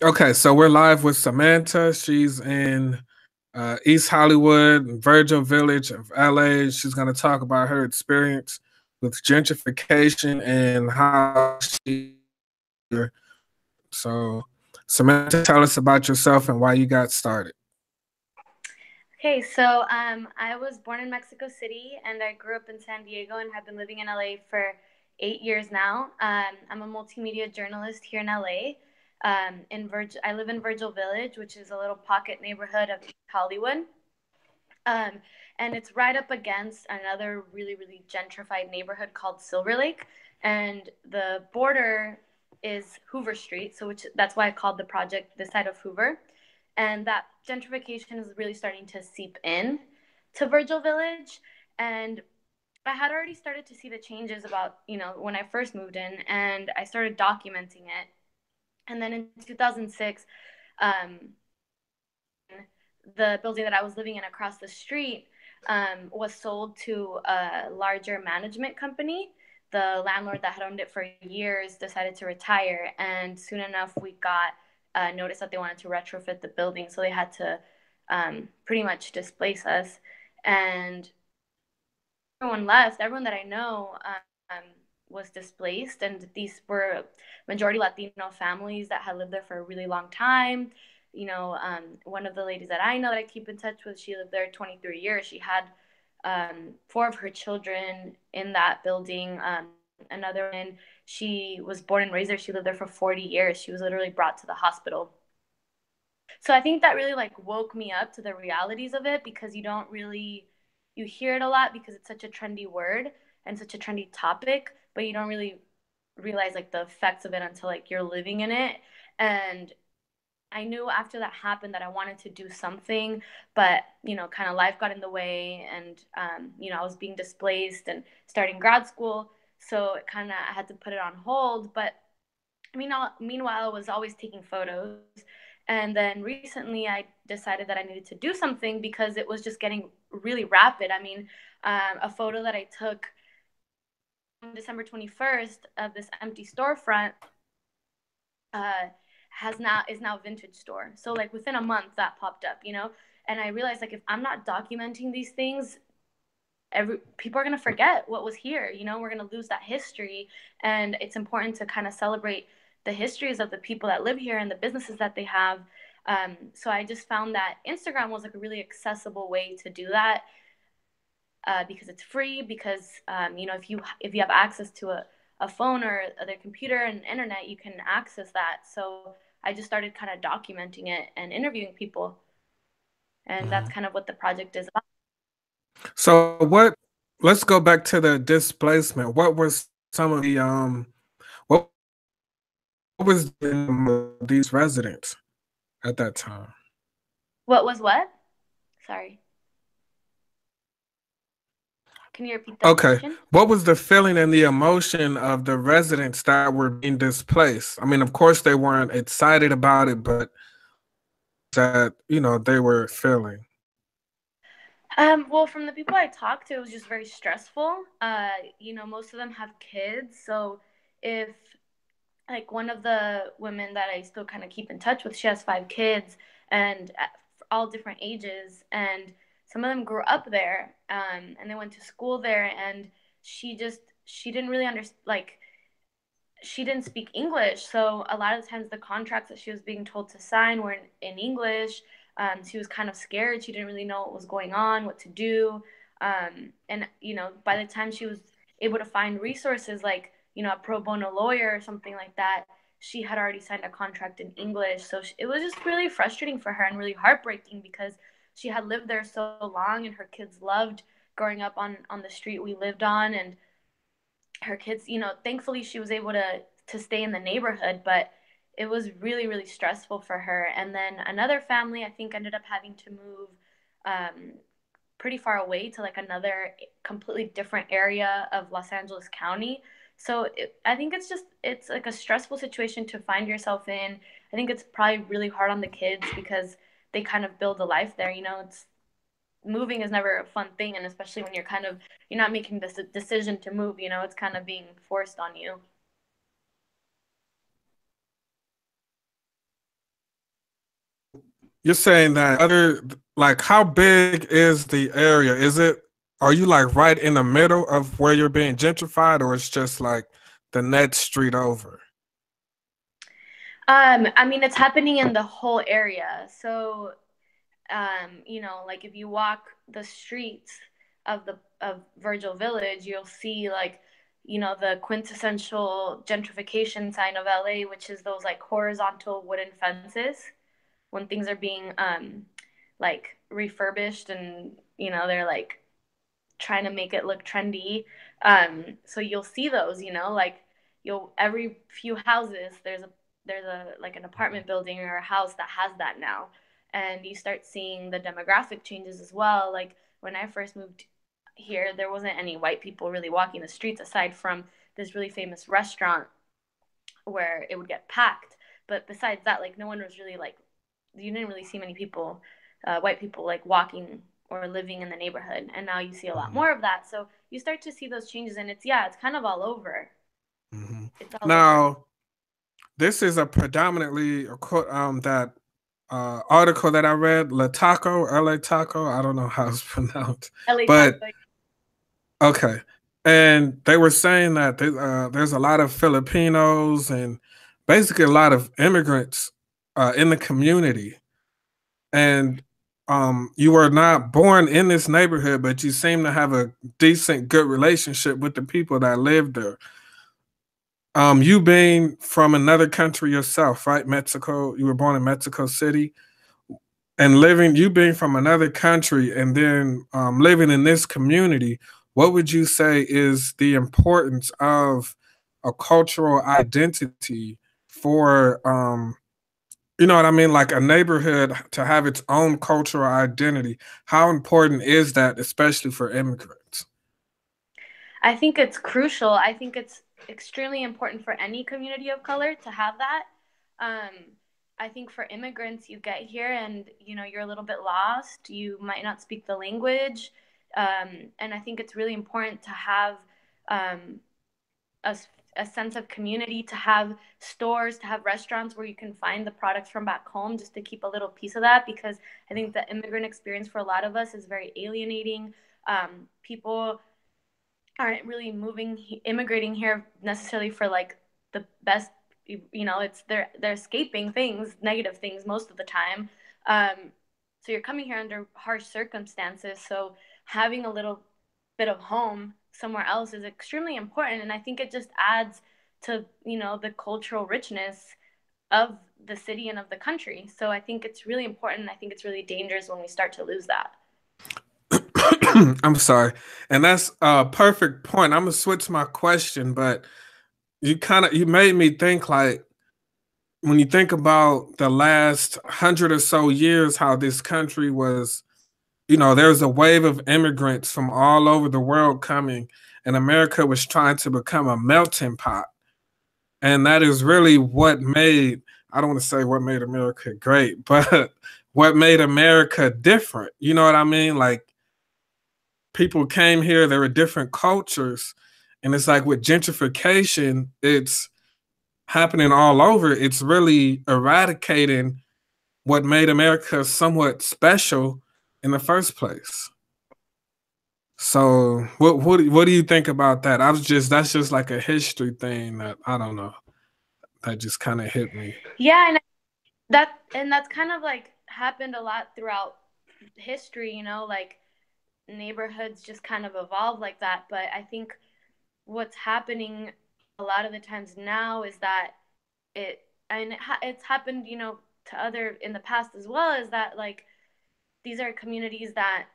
Okay, so we're live with Samantha. She's in East Hollywood, Virgil Village of LA. She's going to talk about her experience with gentrification and how she. So, Samantha, tell us about yourself and why you got started. Okay, so I was born in Mexico City and I grew up in San Diego and have been living in LA for 8 years now. I'm a multimedia journalist here in LA. I live in Virgil Village, which is a little pocket neighborhood of East Hollywood. Um, and it's right up against another really, really gentrified neighborhood called Silver Lake. And the border is Hoover Street, so that's why I called the project This Side of Hoover. And that gentrification is really starting to seep in to Virgil Village. And I had already started to see the changes about, when I first moved in, and I started documenting it. And then in 2006, um, the building that I was living in across the street was sold to a larger management company. The landlord that had owned it for years decided to retire, and soon enough, we got notice that they wanted to retrofit the building, so they had to pretty much displace us. And everyone left. Everyone that I know was displaced, and these were majority Latino families that had lived there for a really long time. One of the ladies that I know that I keep in touch with, she lived there 23 years. She had four of her children in that building. Another one, she was born and raised there. She lived there for 40 years. She was literally brought to the hospital. So I think that really like woke me up to the realities of it, because you hear it a lot because it's such a trendy word and such a trendy topic, but you don't really realize like the effects of it until like you're living in it. And I knew after that happened that I wanted to do something, but kind of life got in the way, and I was being displaced and starting grad school, so I had to put it on hold. But meanwhile, I was always taking photos. And then recently, I decided that I needed to do something because it was just getting really rapid. A photo that I took on December 21st of this empty storefront uh, is now a vintage store. So like within a month, that popped up, And I realized like if I'm not documenting these things, people are going to forget what was here. We're going to lose that history, and it's important to kind of celebrate the histories of the people that live here and the businesses that they have. So I just found that Instagram was like a really accessible way to do that, because it's free, because if you have access to a phone or their computer and internet, you can access that. So I just started kind of documenting it and interviewing people, and that's Mhm. kind of what the project is about. So, let's go back to the displacement. What was some of what was these residents at that time? What was what? Sorry. Can you repeat the Okay. question? What was the feeling and the emotion of the residents that were being displaced? I mean, of course, they weren't excited about it, but that, they were feeling. Well, from the people I talked to, it was just very stressful. Most of them have kids, so if like one of the women that I still kind of keep in touch with, she has 5 kids, and all different ages, and some of them grew up there, and they went to school there, and she didn't really understand, like she didn't speak English, so a lot of the times the contracts that she was being told to sign were in English. She was kind of scared. She didn't really know what was going on, what to do. And by the time she was able to find resources like a pro bono lawyer or something like that, she had already signed a contract in English. So it was just really frustrating for her and really heartbreaking, because she had lived there so long and her kids loved growing up on the street we lived on. And her kids, thankfully she was able to stay in the neighborhood, but it was really, really stressful for her. And then another family, I think, ended up having to move um, pretty far away to like another completely different area of Los Angeles County. So I think it's like a stressful situation to find yourself in. I think it's probably really hard on the kids because they kind of build a life there. It's moving is never a fun thing, and especially when you're not making this decision to move, it's kind of being forced on you. You're saying that other, like, how big is the area? Are you like right in the middle of where you're being gentrified, or it's just like the next street over? I mean, it's happening in the whole area. So, like if you walk the streets of Virgil Village, you'll see like, the quintessential gentrification sign of LA, which is those like horizontal wooden fences when things are being like refurbished and they're like trying to make it look trendy. So you'll see those, like you'll every few houses there's a like an apartment building or a house that has that now. And you start seeing the demographic changes as well. Like when I first moved here, there wasn't any white people really walking the streets aside from this really famous restaurant where it would get packed. But besides that, like no one was really like, you didn't really see many people, white people, like walking or living in the neighborhood. And now you see a lot Mhm. more of that. So you start to see those changes, and it's kind of all over. Mhm. It's all over. Now, this is a predominantly a quote that article that I read, La Taco, LA Taco. I don't know how it's pronounced, LA but Taco. okay. And they were saying that there's a lot of Filipinos and basically a lot of immigrants in the community. And you were not born in this neighborhood, but you seem to have a decent, good relationship with the people that live there. You being from another country yourself, right? Mexico, you were born in Mexico City, and you being from another country and then living in this community, what would you say is the importance of a cultural identity for, you know what I mean? Like a neighborhood to have its own cultural identity. How important is that, especially for immigrants? I think it's crucial. I think it's extremely important for any community of color to have that. Um, I think for immigrants, you get here and you're a little bit lost. You might not speak the language, and I think it's really important to have um, a, a sense of community, to have stores, to have restaurants where you can find the products from back home, just to keep a little piece of that. Because I think the immigrant experience for a lot of us is very alienating. People aren't really immigrating here necessarily for like the best. It's they're escaping things, negative things most of the time. So you're coming here under harsh circumstances, so having a little bit of home somewhere else is extremely important, and I think it just adds to the cultural richness of the city and of the country. So I think it's really important. I think it's really dangerous when we start to lose that. I'm sorry. And that's a perfect point. I'm gonna switch my question, but you made me think like when you think about the last 100 or so years, how this country was, there's a wave of immigrants from all over the world coming, and America was trying to become a melting pot. And that is really I don't want to say what made America great, but what made America different. You know what I mean? Like people came here, there were different cultures. And it's like with gentrification, it's happening all over. It's really eradicating what made America somewhat special in the first place. So what do you think about that? That's just like a history thing that I don't know. That just kind of hit me. Yeah, and that's kind of like happened a lot throughout history. Like neighborhoods just kind of evolve like that. But I think what's happening a lot of the times now is that it's happened, to other in the past as well, is that like these are communities that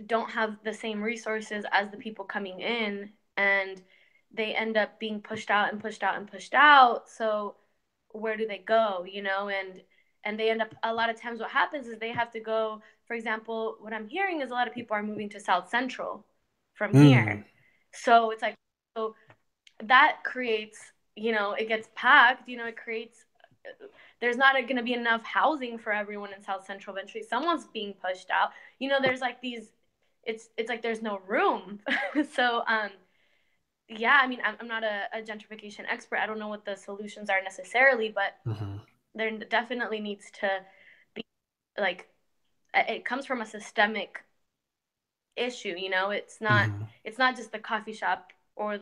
don't have the same resources as the people coming in, and they end up being pushed out and pushed out and pushed out. So where do they go, and they end up, a lot of times what happens is they have to go. For example, what I'm hearing is a lot of people are moving to South Central from Mm, here. So it's like, so that creates, it gets packed, it creates, there's not going to be enough housing for everyone in South Central. Eventually someone's being pushed out. There's like these, it's like there's no room. So yeah, I mean, I'm not a gentrification expert. I don't know what the solutions are necessarily, but mhm. there definitely needs to be. like it comes from a systemic issue. You know, Mm-hmm. it's not just the coffee shop or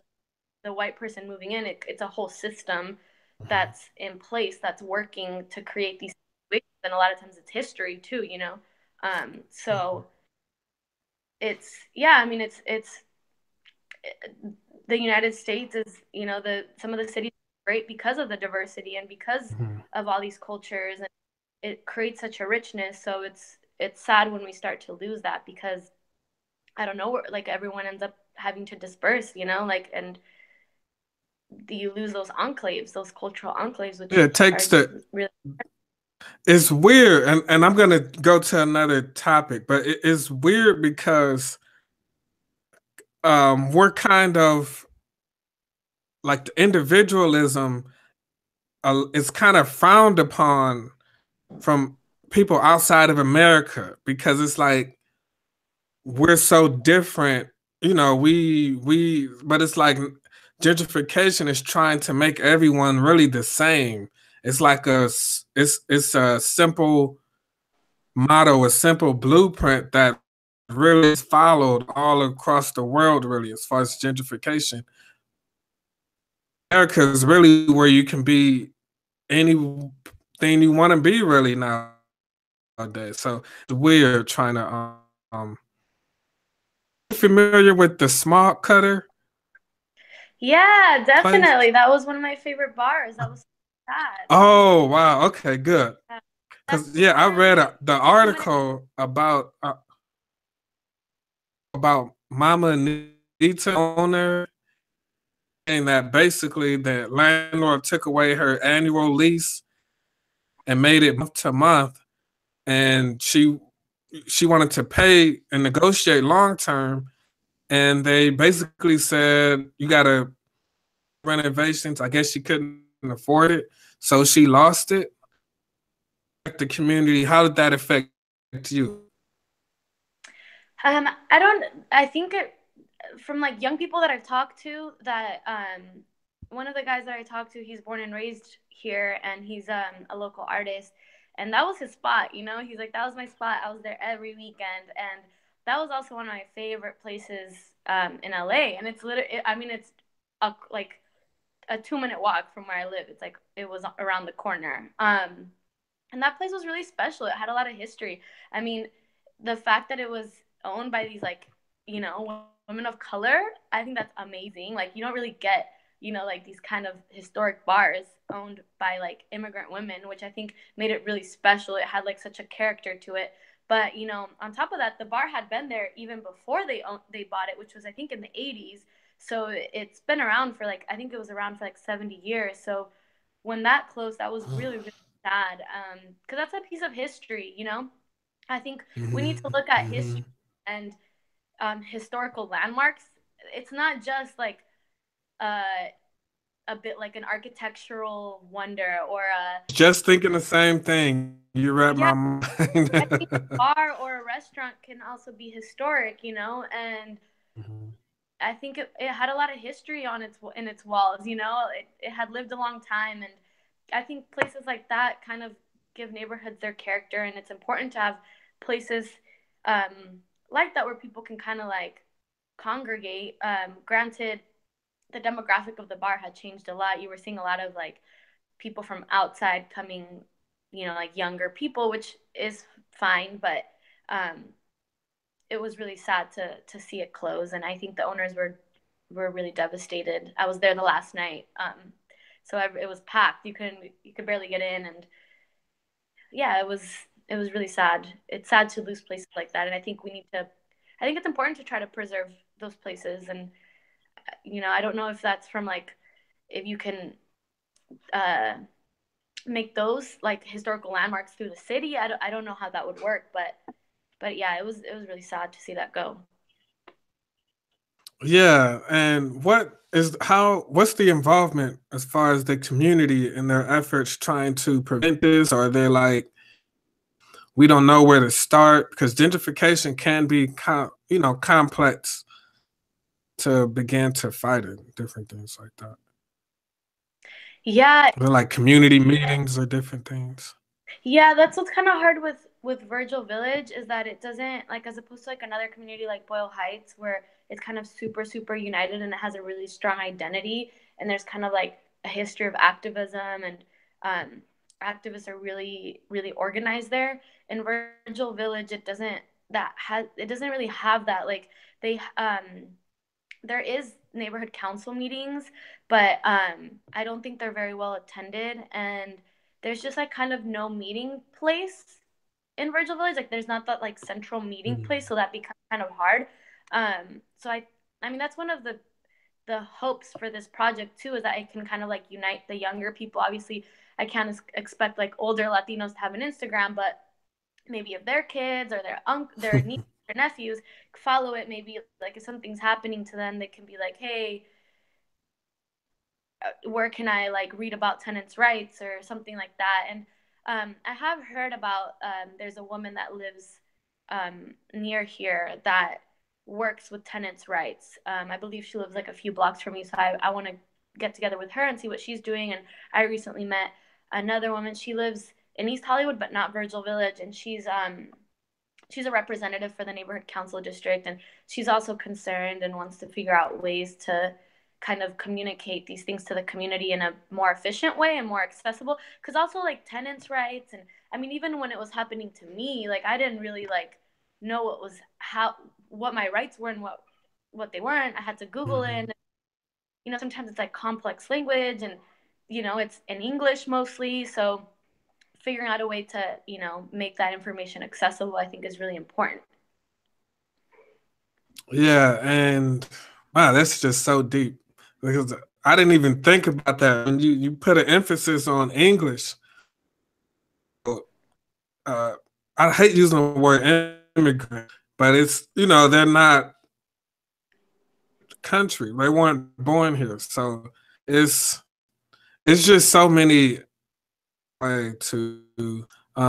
the white person moving in. It's a whole system Mm-hmm. that's in place that's working to create these situations, and a lot of times it's history too. You know, Mm-hmm. so it's yeah. I mean, it's the United States is, you know, the some of the cities are great because of the diversity and because Mm-hmm. of all these cultures, and it creates such a richness. So it's sad when we start to lose that, because I don't know, like everyone ends up having to disperse, you know, like, and you lose those enclaves, those cultural enclaves, Yeah, which it takes are the. really. It's weird, and I'm gonna go to another topic, but it's weird because we're kind of like the individualism is kind of frowned upon from people outside of America, because it's like we're so different, you know. But it's like gentrification is trying to make everyone really the same. It's like it's a simple motto, a simple blueprint that really is followed all across the world, really, as far as gentrification. America is really where you can be anything you want to be, really, nowadays. So it's weird trying to familiar with the Smart Cutter Yeah, place? definitely. That was one of my favorite bars. That was so sad. Oh wow, okay, good. Yeah. That's Because yeah, I read literally the a 2 minute. article about Mama Anita owner, and that basically the landlord took away her annual lease and made it month to month, and she wanted to pay and negotiate long term, and they basically said you got to renovations. I guess she couldn't afford it, so she lost it. The community, how did that affect you? I don't. I think it from like young people that I've talked to, that one of the guys that I talked to, he's born and raised here, and he's a local artist, and that was his spot. You know, he's like, that was my spot. I was there every weekend, and that was also one of my favorite places in LA. And it's literally, I mean, it's like a 2 minute walk from where I live. It's like it was around the corner. And that place was really special. It had a lot of history. I mean, the fact that it was owned by these, like, you know, women of color, I think that's amazing. Like, you don't really get, you know, like these kind of historic bars owned by like immigrant women, which I think made it really special. It had like such a character to it. But, you know, on top of that, the bar had been there even before they bought it, which was I think in the 80s. So it's been around for like, I think it was around for like 70 years. So when that closed, that was really, really sad, because that's a piece of history, you know. I think we need to Mm-hmm. look at Mm-hmm. history and historical landmarks. It's not just like uh, a bit like an architectural wonder or a, Just thinking the same thing. You read yeah. my mind. I think a bar or a restaurant can also be historic, you know, and Mhm. I think it had a lot of history on its in its walls. You know, it had lived a long time, and I think places like that kind of give neighborhoods their character, and it's important to have places like that where people can kind of like congregate. Granted, the demographic of the bar had changed a lot. You were seeing a lot of like people from outside coming, you know, like younger people, which is fine, but um, it was really sad to see it close, and I think the owners were really devastated. I was there the last night, so it was packed. You could barely get in, and yeah, it was really sad. It's sad to lose places like that, and I think we need to. I think it's important to try to preserve those places, and you know, I don't know if that's from like if you can uh, make those like historical landmarks through the city. I don't know how that would work, but yeah, it was really sad to see that go. Yeah, and what's the involvement as far as the community in their efforts trying to prevent this? Or are they like, we don't know where to start? Because gentrification can be complex to begin to fight it, different things like that. Yeah, They're like community meetings or different things. yeah, that's what's kind of hard with with Virgil Village is that it doesn't, like, as opposed to like another community like Boyle Heights where it's kind of super super united and it has a really strong identity, and there's kind of like a history of activism, and um, activists are really really organized there. In Virgil Village, it doesn't really have that. Like, they there is neighborhood council meetings, but I don't think they're very well attended, and there's just like kind of no meeting place in Virgil Village. Like, there's not that like central meeting place, so that becomes kind of hard. So I mean, that's one of the hopes for this project too, is that it can kind of like unite the younger people. Obviously, I can't expect like older Latinos to have an Instagram, but maybe if their kids or their nieces or nephews follow it, maybe like if something's happening to them, they can be like, hey, where can I like read about tenants' rights or something like that. And I have heard about there's a woman that lives near here that works with tenants' rights. I believe she lives like a few blocks from me, so I want to get together with her and see what she's doing. And I recently met another woman. She lives in East Hollywood, but not Virgil Village, and she's a representative for the neighborhood council district, and she's also concerned and wants to figure out ways to kind of communicate these things to the community in a more efficient way and more accessible. Because also like tenants' rights, and I mean, even when it was happening to me, like I didn't really like know what my rights were and what they weren't. I had to Google it. And, sometimes it's like complex language, and it's in English mostly, so figuring out a way to make that information accessible, I think, is really important. Yeah, and wow, that's just so deep, because I didn't even think about that. When you put an emphasis on English, I hate using the word immigrant, but it's they're not country. They weren't born here, so it's just so many ways to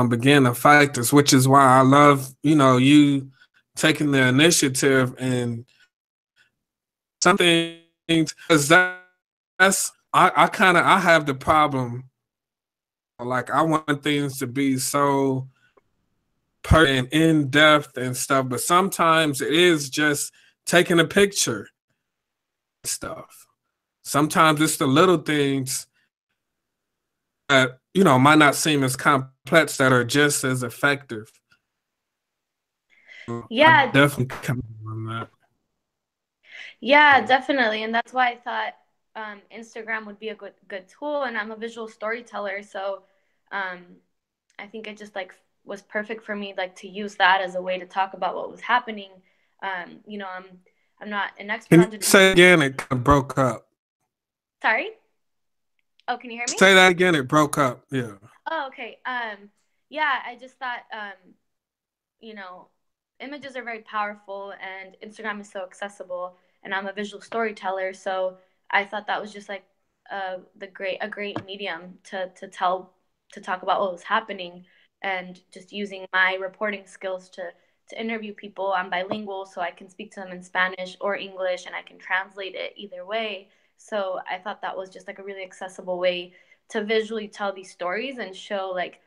begin to fight this, which is why I love you taking the initiative and something, because that's I have the problem, like I want things to be so and in depth and stuff, but sometimes it is just taking a picture stuff. Sometimes it's the little things that might not seem as complex that are just as effective. Yeah, I definitely come on that. Yeah, definitely. And that's why I thought Instagram would be a good tool. And I'm a visual storyteller, so um, I think it just like was perfect for me, like to use that as a way to talk about what was happening. I'm not an expert Can on you say again? It kind of broke up. Sorry. Oh, can you hear me? Say that again. It broke up. Yeah. Oh, okay. Yeah, I just thought you know, images are very powerful and Instagram is so accessible, and I'm a visual storyteller, so I thought that was just like a great medium to talk about what was happening, and just using my reporting skills to interview people. I'm bilingual, so I can speak to them in Spanish or English, and I can translate it either way. So I thought that was just like a really accessible way to visually tell these stories and show like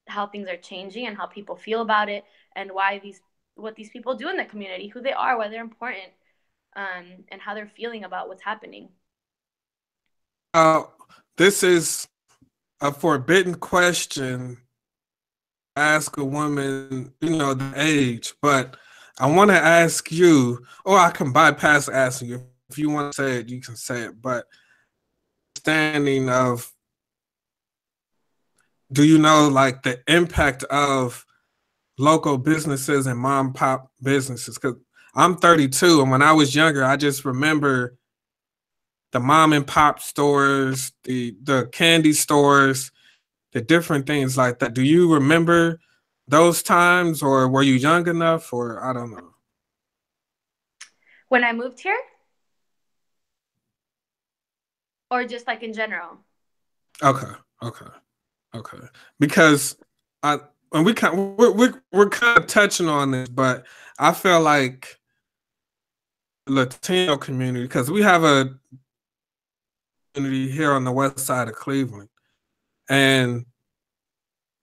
how things are changing and how people feel about it, and what these people do in the community, who they are, why they're important, and how they're feeling about what's happening. This is a forbidden question. Ask a woman, the age, but I want to ask you, or I can bypass asking you. If you want to say it, you can say it. But standing of, do you know like the impact of local businesses and mom pop businesses? Because I'm 32, and when I was younger, I just remember the mom and pop stores, the candy stores, the different things like that. Do you remember those times, or were you young enough, or I don't know? When I moved here, or just like in general? Okay, okay, okay. Because I and we're kind of touching on this, but I feel like Latino community, because we have a community here on the west side of Cleveland, and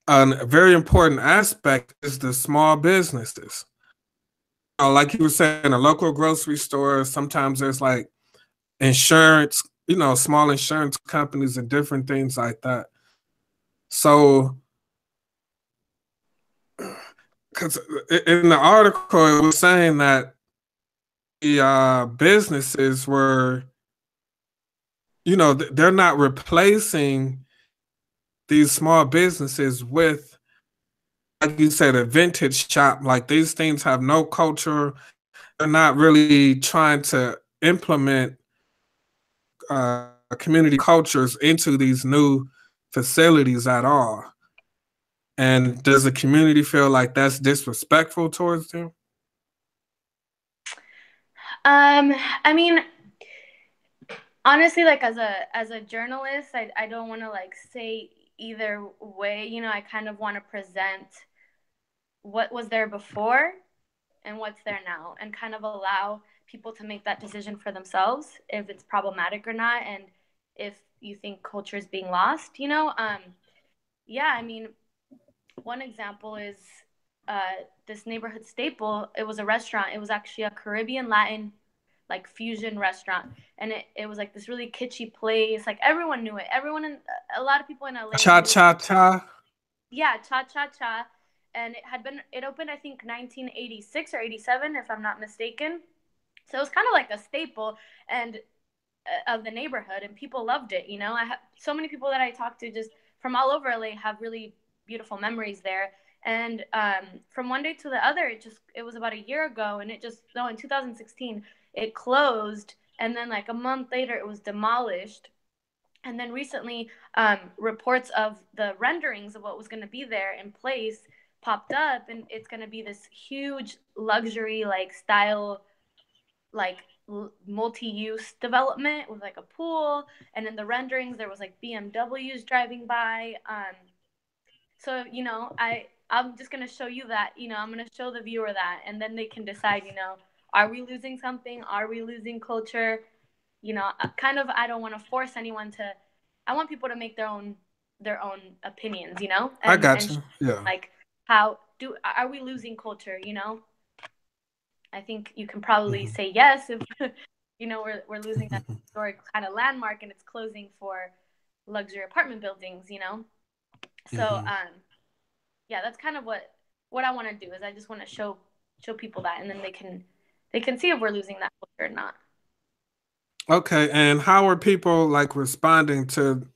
a very important aspect is the small businesses. Like you were saying, a local grocery store, sometimes there's like insurance, small insurance companies and different things like that. So, because in the article, it was saying that the businesses were, they're not replacing these small businesses with, like you said, a vintage shop. Like these things have no culture. They're not really trying to implement community cultures into these new facilities at all. And does the community feel like that's disrespectful towards them? Um, I mean, honestly, like as a journalist, I don't want to like say either way. I kind of want to present what was there before and what's there now, and kind of allow people to make that decision for themselves if it's problematic or not, and if you think culture is being lost. Yeah, I mean, one example is this neighborhood staple. It was a restaurant. It was actually a Caribbean Latin like fusion restaurant, and it was like this really kitschy place. Like everyone knew it. Everyone in a lot of people in LA Cha knew. cha cha. Yeah, Cha Cha Cha, and it opened I think 1986 or 87 if I'm not mistaken. So it was kind of like a staple and of the neighborhood, and people loved it. I have so many people that I talked to just from all over LA have really beautiful memories there. And from one day to the other, it was about a year ago, and it just no in 2016 it closed, and then like a month later it was demolished. And then recently, reports of the renderings of what was going to be there in place popped up, and it's going to be this huge luxury like style like multi-use development with like a pool, and in the renderings there was like BMWs driving by. So I'm just going to show you that. I'm going to show the viewer that, and then they can decide, are we losing something, are we losing culture? Kind of, I don't want to force anyone to. I want people to make their own opinions, I and got you. Yeah. like how do are we losing culture? I think you can probably Mhm. say yes if we're losing that historic kind of landmark and it's closing for luxury apartment buildings. So Mhm. yeah, that's kind of what I want to do is I just want to show people that, and then they can see if we're losing that culture or not. Okay, and how are people like responding to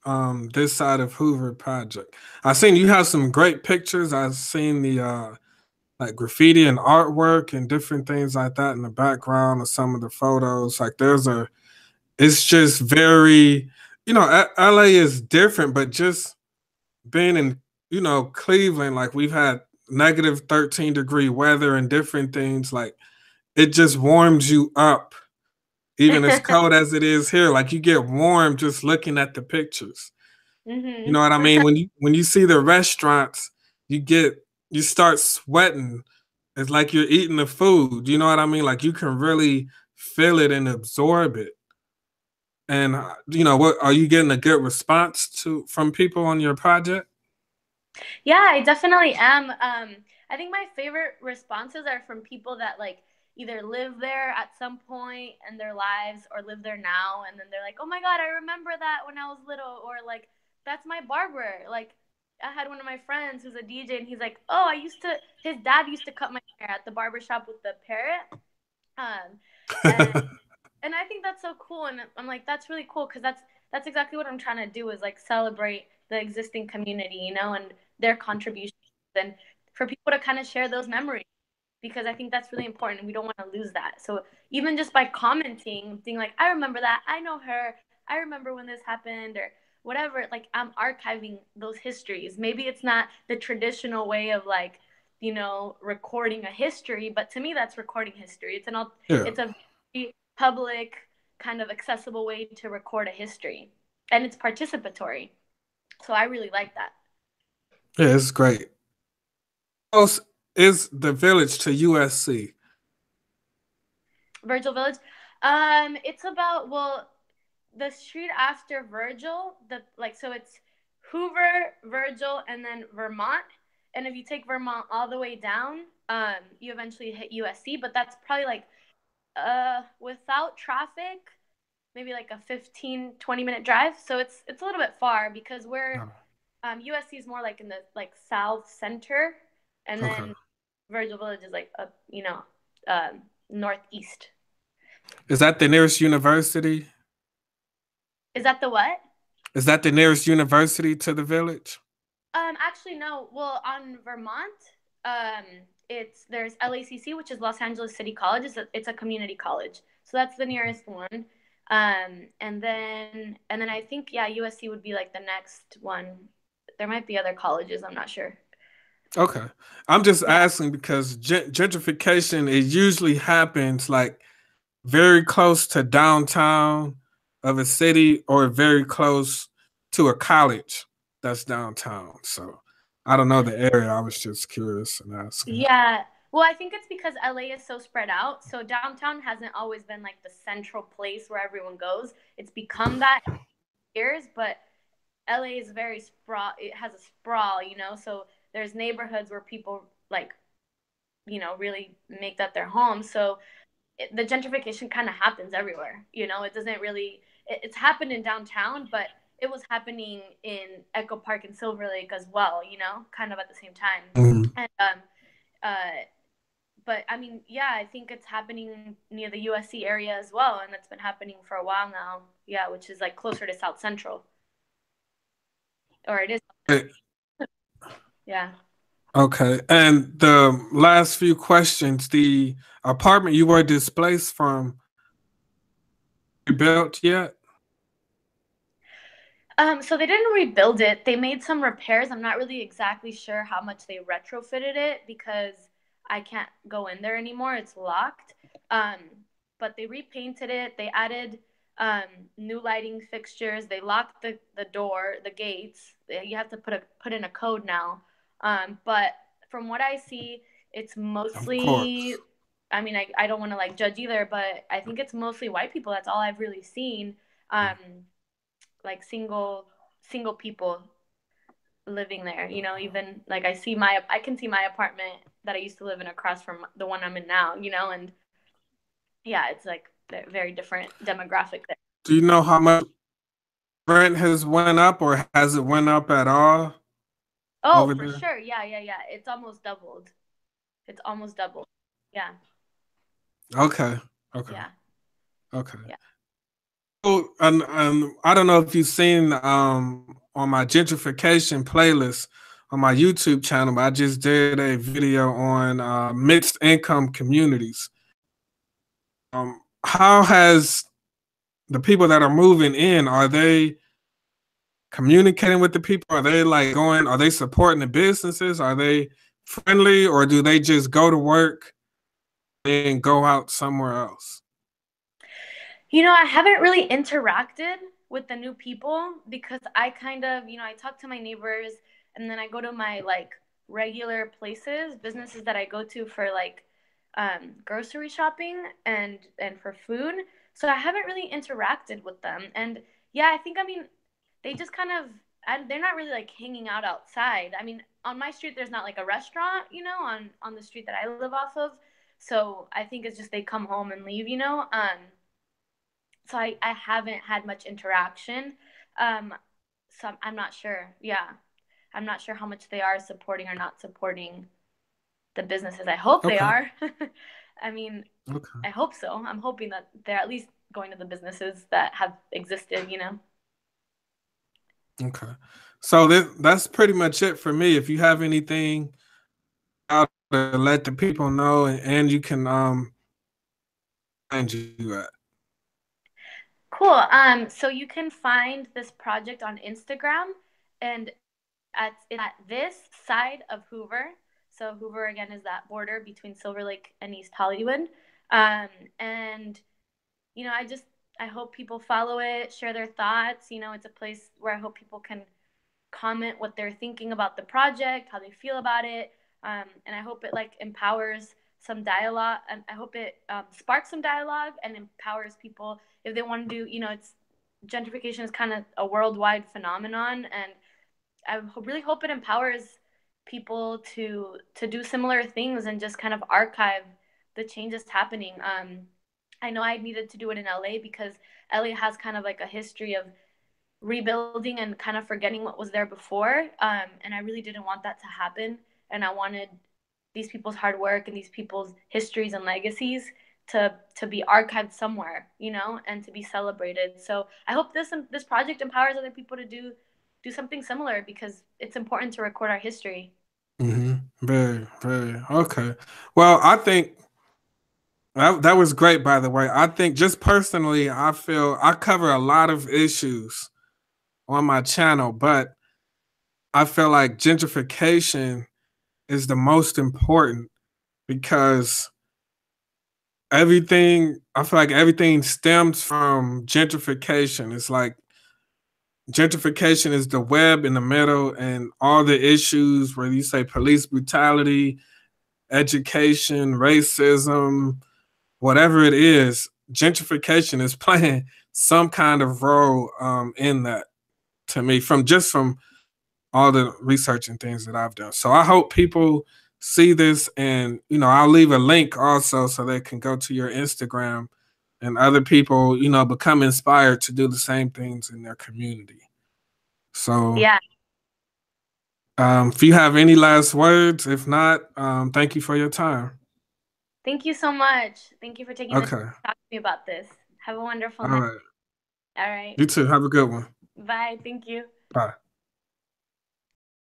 this side of Hoover project? I seen you have some great pictures. I've seen the like graffiti and artwork and different things like that in the background of some of the photos. Like it's just very, LA is different, but just being in, Cleveland, like we've had negative 13-degree weather and different things, like it just warms you up even as cold as it is here. Like you get warm just looking at the pictures. You know Mhm. what I mean? When you see the restaurants, you get you start sweating. It's like you're eating the food. You know what I mean? Like you can really feel it and absorb it. And what are you getting a good response to from people on your project? Yeah, I definitely am. I think my favorite responses are from people that like either live there at some point in their lives or live there now, and then they're like, "Oh my God, I remember that when I was little," or like, "That's my barber." Like, I had one of my friends who's a DJ, and he's like, "Oh, his dad used to cut my hair at the barber shop with the parrot." Um, and and I think that's so cool, and I'm like, that's really cool because that's exactly what I'm trying to do is like celebrate the existing community, and their contributions, and for people to kind of share those memories because I think that's really important. We don't want to lose that. So even just by commenting, being like, I remember that, I know her, I remember when this happened, or whatever, like I'm archiving those histories. Maybe it's not the traditional way of like, recording a history, but to me that's recording history. Yeah. It's a very public kind of accessible way to record a history, and it's participatory. So I really like that. Yeah, it's great. Close is the village to USC. Virgil Village. It's about, well, the street after Virgil, the like, so it's Hoover, Virgil, and then Vermont. And if you take Vermont all the way down, you eventually hit USC. But that's probably like without traffic, maybe like a 15-20 minute drive. So it's a little bit far because we're Oh, USC is more like in the like south center, and okay. then Virgil Village is like up, northeast. Is that the nearest university? Is that the what? Is that the nearest university to the village? Actually, no. Well, on Vermont, um, there's LACC, which is Los Angeles City College. It's a community college, so that's the nearest one. And then I think yeah, USC would be like the next one. There might be other colleges. I'm not sure. Okay. I'm just Yeah. asking because gentrification, it usually happens like very close to downtown of a city or very close to a college that's downtown. So I don't know the area. I was just curious and asking. Yeah. Well, I think it's because LA is so spread out. So downtown hasn't always been like the central place where everyone goes. It's become that years, but LA is very sprawl. It has a sprawl, So there's neighborhoods where people like, really make that their home. So the gentrification kind of happens everywhere. It doesn't really. It's happened in downtown, but it was happening in Echo Park and Silver Lake as well. Kind of at the same time. Mhm. And uh, but I mean, yeah, I think it's happening near the USC area as well, and it's been happening for a while now. Yeah, which is like closer to South Central, or it is. Eh, Yeah. Okay. And the last few questions, the apartment you were displaced from, rebuilt yet? So they didn't rebuild it. They made some repairs. I'm not really exactly sure how much they retrofitted it because I can't go in there anymore. It's locked. Um, but they repainted it. They added um, new lighting fixtures. They locked the door, the gates. You have to put in a code now. But from what I see, it's Of mostly. course. I mean, I don't want to like judge either, but I think it's mostly white people. That's all I've really seen. Um, like single people living there. Even like I can see my apartment that I used to live in across from the one I'm in now. And yeah, it's like very different demographic there. Do you know how much rent has went up or has it went up at all Oh, over for there? sure. Yeah, yeah, yeah. It's almost doubled. It's almost doubled. Yeah, Okay. Okay. yeah, Okay. yeah. So, and I don't know if you've seen on my gentrification playlist on my YouTube channel, but I just did a video on mixed income communities. How has the people that are moving in, are they communicating with the people? Are they like going, are they supporting the businesses? Are they friendly or do they just go to work and go out somewhere else? I haven't really interacted with the new people because I kind of, I talk to my neighbors and then I go to my like regular places, businesses that I go to for like grocery shopping and for food. So I haven't really interacted with them. And yeah, I mean, they just kind of, they're not really like hanging out outside. I mean, on my street, there's not like a restaurant, on the street that I live off of. So I think it's just they come home and leave. So I haven't had much interaction. Um, so I'm not sure. Yeah, I'm not sure how much they are supporting or not supporting the businesses. I hope they Okay. are. I mean, Okay. I hope so. I'm hoping that they're at least going to the businesses that have existed. Okay. So that's pretty much it for me. If you have anything out to let the people know and you can find you at. Cool. So you can find this project on Instagram and at this side of Hoover. So Hoover again is that border between Silver Lake and East Hollywood. And I hope people follow it, share their thoughts. It's a place where I hope people can comment what they're thinking about the project, how they feel about it, and I hope it like empowers some dialogue. And I hope it sparks some dialogue and empowers people if they want to do. It's gentrification is kind of a worldwide phenomenon, and I really hope it empowers people to do similar things and just kind of archive the changes happening. I know I needed to do it in LA because LA has kind of like a history of rebuilding and kind of forgetting what was there before. And I really didn't want that to happen. And I wanted these people's hard work and these people's histories and legacies to be archived somewhere, you know, and to be celebrated. So I hope this project empowers other people to do something similar because it's important to record our history. Very, very okay. Well, I think that was great. By the way, I think just personally, I feel I cover a lot of issues on my channel, but I feel like gentrification is the most important because everything I feel like everything stems from gentrification. It's like gentrification is the web in the middle and all the issues where you say police brutality, education, racism, whatever it is, gentrification is playing some kind of role in that to me from all the research and things that I've done. So I hope people see this, and I'll leave a link also so they can go to your Instagram and other people become inspired to do the same things in their community. So Yeah. if you have any last words, if not, thank you for your time. Thank you so much. Thank you for taking the time Okay. to talk to me about this. Have a wonderful All night. right. All right. You too. Have a good one. Bye. Thank you. Bye.